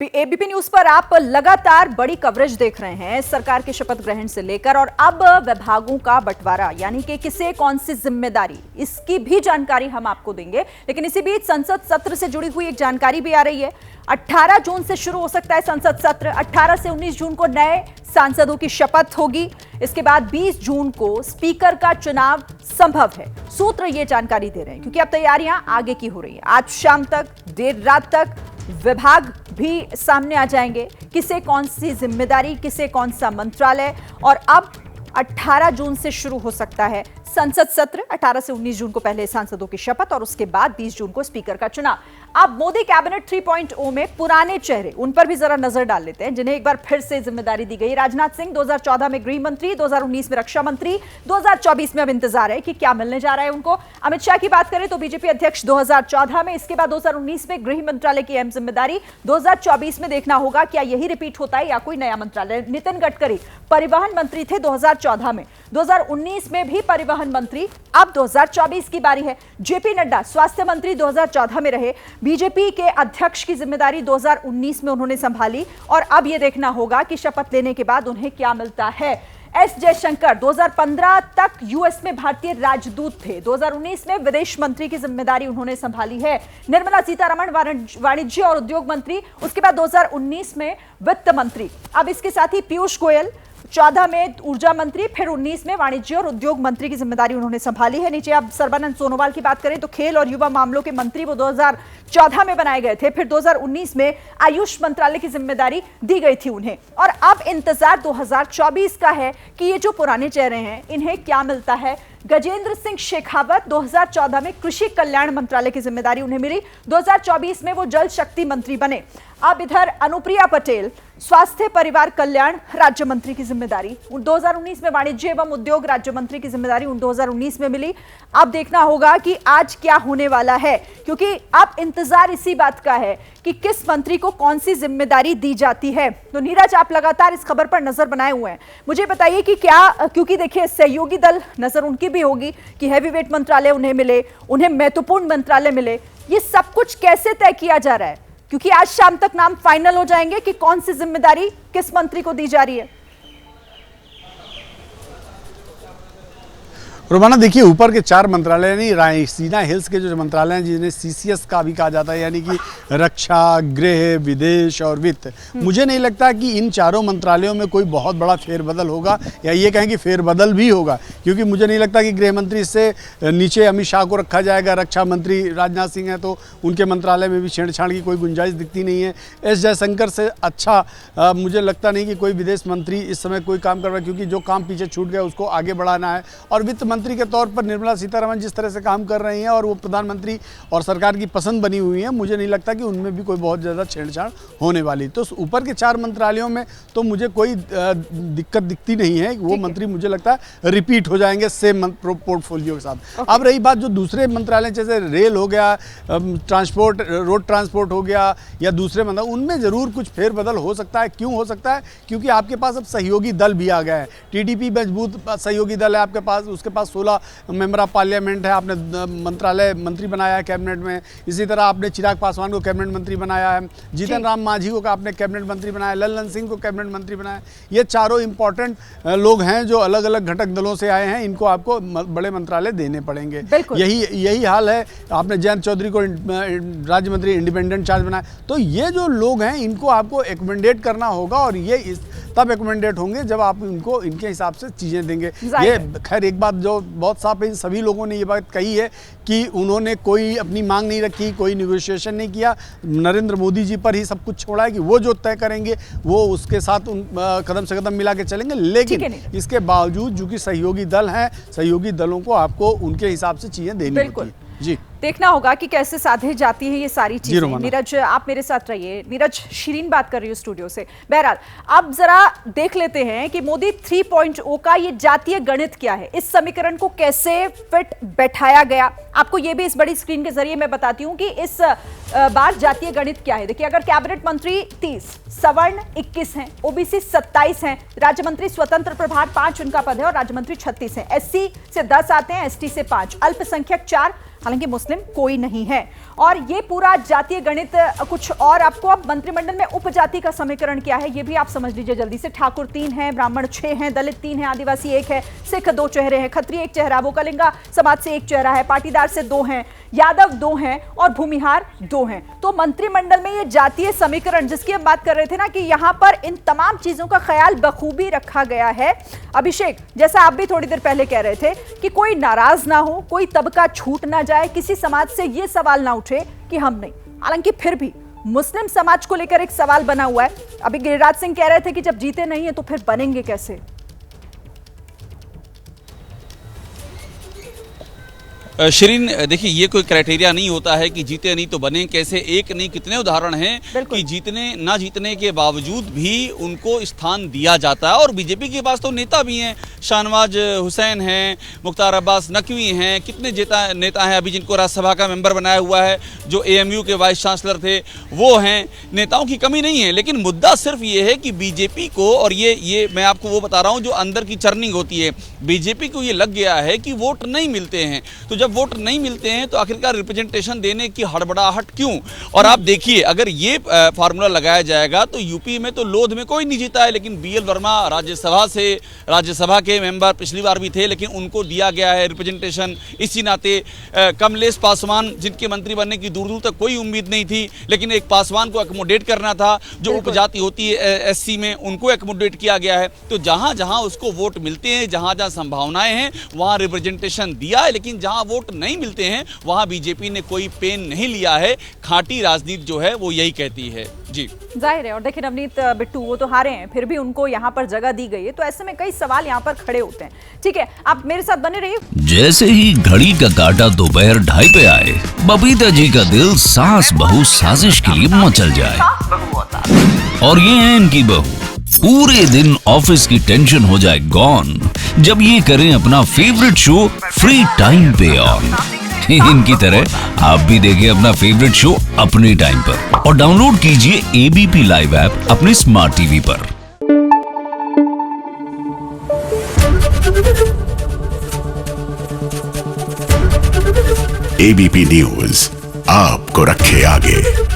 ABP news पर आप लगातार बड़ी कवरेज देख रहे हैं सरकार के शपथ ग्रहण से लेकर और अब विभागों का बंटवारा यानी कि किसे कौन सी जिम्मेदारी, इसकी भी जानकारी हम आपको देंगे। लेकिन इसी बीच संसद सत्र से जुड़ी हुई एक जानकारी भी आ रही है। 18 जून से शुरू हो सकता है संसद सत्र। 18 से 19 जून को नए सांसदों की शपथ होगी। इसके बाद 20 जून को स्पीकर का चुनाव संभव है। सूत्र ये जानकारी दे रहे हैं क्योंकि अब तैयारियां आगे की हो रही हैं। आज शाम तक, देर रात तक विभाग भी सामने आ जाएंगे, किसे कौन सी जिम्मेदारी, किसे कौन सा मंत्रालय। और अब 18 जून से शुरू हो सकता है संसद सत्र। 18 से 19 जून को पहले सांसदों की शपथ और उसके बाद 20 जून को स्पीकर का चुनाव। अब मोदी कैबिनेट 3.0 में पुराने चेहरे, उन पर भी जरा नजर डाल लेते हैं जिन्हें एक बार फिर से जिम्मेदारी दी गई। राजनाथ सिंह 2014 में गृह मंत्री, 2019 में रक्षा मंत्री, 2024 में अब इंतजार है कि क्या मिलने जा रहा है उनको। अमित शाह की बात करें तो बीजेपी अध्यक्ष 2014 में, इसके बाद 2019 में गृह मंत्रालय की अहम जिम्मेदारी। 2024 में देखना होगा क्या यही रिपीट होता है या कोई नया मंत्रालय। नितिन गडकरी परिवहन मंत्री थे 2014 में, 2019 में भी परिवहन मंत्री। अब 2024 की बारी है। जेपी नड्डा स्वास्थ्य मंत्री 2014 में रहे, बीजेपी के अध्यक्ष की जिम्मेदारी 2019 में उन्होंने संभाली और अब यह देखना होगा कि शपथ लेने के बाद उन्हें क्या मिलता है। एस जयशंकर 2015 तक यूएस में भारतीय राजदूत थे, 2019 में विदेश मंत्री की जिम्मेदारी उन्होंने संभाली है। निर्मला सीतारमण वाणिज्य और उद्योग मंत्री, उसके बाद 2019 में वित्त मंत्री। अब इसके साथ ही पीयूष गोयल 14 में ऊर्जा मंत्री, फिर 19 में वाणिज्य और उद्योग मंत्री की जिम्मेदारी उन्होंने संभाली है। नीचे अब सर्बानंद सोनोवाल की बात करें तो खेल और युवा मामलों के मंत्री वो 2014 में बनाए गए थे, फिर 2019 में आयुष मंत्रालय की जिम्मेदारी दी गई थी उन्हें। और अब इंतजार 2024 का है कि ये जो पुराने चेहरे हैं इन्हें क्या मिलता है। गजेंद्र सिंह शेखावत 2014 में कृषि कल्याण मंत्रालय की जिम्मेदारी उन्हें मिली, 2024 में वो जल शक्ति मंत्री बने। अब इधर अनुप्रिया पटेल स्वास्थ्य परिवार कल्याण राज्य मंत्री की जिम्मेदारी, 2019 में वाणिज्य एवं उद्योग राज्य मंत्री की जिम्मेदारी 2019 में मिली। अब देखना होगा कि आज क्या होने वाला है क्योंकि अब इंतजार इसी बात का है कि किस मंत्री को कौन सी जिम्मेदारी दी जाती है। तो नीरज, आप लगातार इस खबर पर नजर बनाए हुए हैं, मुझे बताइए कि क्या, क्योंकि देखिए सहयोगी दल नजर उनकी भी होगी कि हैवीवेट मंत्रालय उन्हें मिले, उन्हें महत्वपूर्ण मंत्रालय मिले, ये सब कुछ कैसे तय किया जा रहा है क्योंकि आज शाम तक नाम फाइनल हो जाएंगे कि कौन सी जिम्मेदारी किस मंत्री को दी जा रही है। रोमाना, देखिए ऊपर के 4 मंत्रालय यानी रायसीना हिल्स के जो मंत्रालय हैं जिन्हें सीसीएस का भी कहा जाता है यानी कि रक्षा, गृह, विदेश और वित्त, मुझे नहीं लगता कि इन चारों मंत्रालयों में कोई बहुत बड़ा फेरबदल होगा या ये कहें कि फेरबदल भी होगा क्योंकि मुझे नहीं लगता कि गृह मंत्री से नीचे अमित शाह को रखा जाएगा। रक्षा मंत्री राजनाथ सिंह हैं तो उनके मंत्रालय में भी छेड़छाड़ की कोई गुंजाइश दिखती नहीं है। एस जयशंकर से अच्छा मुझे लगता नहीं कि कोई विदेश मंत्री इस समय कोई काम कर रहा है क्योंकि जो काम पीछे छूट गया उसको आगे बढ़ाना है। और वित्त मंत्री के तौर पर निर्मला सीतारमण जिस तरह से काम कर रही हैं और वो प्रधानमंत्री और सरकार की पसंद बनी हुई हैं, मुझे नहीं लगता कि उनमें भी कोई बहुत ज़्यादा छेड़छाड़ होने वाली। तो ऊपर के 4 मंत्रालयों में तो मुझे कोई दिक्कत दिखती नहीं है। वो मंत्री मुझे लगता है रिपीट हो जाएंगे सेम पोर्टफोलियो के साथ। अब रही बात जो दूसरे मंत्रालय जैसे रेल हो गया, ट्रांसपोर्ट, रोड ट्रांसपोर्ट हो गया या दूसरे मंत्रालय, उनमें ज़रूर कुछ फेरबदल हो सकता है। क्यों हो सकता है? क्योंकि आपके पास अब सहयोगी दल भी आ गए हैं। टीडीपी मजबूत सहयोगी दल है आपके पास, उसके पास 16 मेंबर ऑफ पार्लियामेंट है। आपने मंत्रालय मंत्री बनाया है कैबिनेट में, इसी तरह आपने चिराग पासवान को कैबिनेट मंत्री बनाया है, जीतन राम मांझी को आपने कैबिनेट मंत्री बनाया, लल्लन सिंह को कैबिनेट मंत्री बनाया। ये चारों इंपॉर्टेंट लोग हैं जो अलग अलग घटक दलों से आए हैं, इनको आपको बड़े मंत्रालय देने पड़ेंगे। यही हाल है। आपने जयंत चौधरी को राज्य मंत्री इंडिपेंडेंट चार्ज बनाया। तो ये जो लोग हैं इनको आपको एकमेंडेट करना होगा और ये तब एकमेंडेट होंगे जब आप इनको इनके हिसाब से चीज़ें देंगे। ये खैर एक बात जो बहुत साफ है, सभी लोगों ने ये बात कही है कि उन्होंने कोई अपनी मांग नहीं रखी, कोई निगोशिएशन नहीं किया, नरेंद्र मोदी जी पर ही सब कुछ छोड़ा है कि वो जो तय करेंगे वो उसके साथ कदम से कदम मिला के चलेंगे। लेकिन इसके बावजूद जो कि सहयोगी दल हैं, सहयोगी दलों को आपको उनके हिसाब से चीज़ें देनी होती हैं। जी, देखना होगा कि कैसे साधे जाती है ये सारी चीजें। नीरज, आप मेरे साथ रहिए। नीरज, शिरीन बात कर रही हूँ स्टूडियो से। बहरहाल अब जरा देख लेते हैं कि मोदी 3.0 का ये जातीय गणित क्या है, इस समीकरण को कैसे फिट बैठाया गया। आपको ये भी इस बड़ी स्क्रीन के जरिए मैं बताती हूँ कि इस बार जातीय गणित क्या है। देखिए, अगर कैबिनेट मंत्री 30, सवर्ण 21 हैं, ओबीसी 27 हैं, राज्य मंत्री स्वतंत्र प्रभार 5 उनका पद है और राज्य मंत्री 36 हैं, एससी से 10 आते हैं, एसटी से 5, अल्पसंख्यक 4, हालांकि मुस्लिम कोई नहीं है। और ये पूरा जातीय गणित कुछ और आपको, अब मंत्रिमंडल में उपजाति का समीकरण क्या है ये भी आप समझ लीजिए जल्दी से। ठाकुर 3 हैं, ब्राह्मण 6 हैं, दलित 3 हैं, आदिवासी 1 है, सिख 2 चेहरे हैं, खत्रिय 1 चेहरा, वोकलिंगा समाज से 1 चेहरा है, पाटीदार से 2 हैं, यादव 2 हैं और भूमिहार 2 हैं। तो मंत्रिमंडल में ये जातीय समीकरण जिसकी हम बात कर रहे थे ना कि यहां पर इन तमाम चीजों का ख्याल बखूबी रखा गया है। अभिषेक, जैसा आप भी थोड़ी देर पहले कह रहे थे कि कोई नाराज ना हो, कोई तबका छूट ना जाए, किसी समाज से ये सवाल ना उठे कि हम नहीं। हालांकि फिर भी मुस्लिम समाज को लेकर एक सवाल बना हुआ है। अभी गिरिराज सिंह कह रहे थे कि जब जीते नहीं है तो फिर बनेंगे कैसे? शिरीन, देखिए ये कोई क्राइटेरिया नहीं होता है कि जीते नहीं तो बने कैसे। एक नहीं कितने उदाहरण हैं कि जीतने ना जीतने के बावजूद भी उनको स्थान दिया जाता है। और बीजेपी के पास तो नेता भी हैं, शाहनवाज हुसैन हैं, मुख्तार अब्बास नकवी हैं, कितने नेता हैं अभी जिनको राज्यसभा का मेंबर बनाया हुआ है, जो AMU के वाइस चांसलर थे वो हैं। नेताओं की कमी नहीं है, लेकिन मुद्दा सिर्फ ये है कि बीजेपी को, और ये मैं आपको वो बता रहा हूँ जो अंदर की चर्निंग होती है, बीजेपी को ये लग गया है कि वोट नहीं मिलते हैं। तो जब वोट नहीं मिलते हैं तो आखिरकार रिप्रेजेंटेशन देने की हड़बड़ाहट क्यों? और आप देखिए अगर ये फार्मूला लगाया जाएगा तो यूपी में तो लोध में कोई नहीं जीता है, लेकिन BL वर्मा राज्यसभा के मेंबर पिछली बार भी थे, लेकिन उनको दिया गया है रिप्रेजेंटेशन। इसी नाते कमलेश पासवान, जिनके मंत्री बनने की दूर दूर तक कोई उम्मीद नहीं थी, लेकिन एक पासवान को एकोमोडेट करना था, जो उपजाति होती है SC में, उनको एकोमोडेट किया गया है। तो जहां जहां उसको वोट मिलते हैं, जहां जहां संभावनाएं हैं, वहां रिप्रेजेंटेशन दिया है। लेकिन जहां वोट नहीं मिलते हैं वहां बीजेपी ने कोई पेन नहीं लिया है। खाटी राजनीति जो है वो यही कहती है। जी जाहिर है। और देखिए नवनीत बिट्टू, वो तो हारे हैं, फिर भी उनको यहाँ पर जगह दी गई है, तो ऐसे में कई सवाल यहाँ पर खड़े होते हैं। ठीक है, आप मेरे साथ बने रहिए। जैसे ही घड़ी का काटा दोपहर 2:30 पे आए, बबीता जी का दिल सास बहू साजिश के लिए मचल जाए। और ये है इनकी बहू, पूरे दिन ऑफिस की टेंशन हो जाए गॉन जब ये करें अपना फेवरेट शो फ्री टाइम पे ऑन। इनकी तरह आप भी देखिए अपना फेवरेट शो अपने टाइम पर और डाउनलोड कीजिए ABP लाइव ऐप अपने स्मार्ट टीवी पर। ABP न्यूज आपको रखे आगे।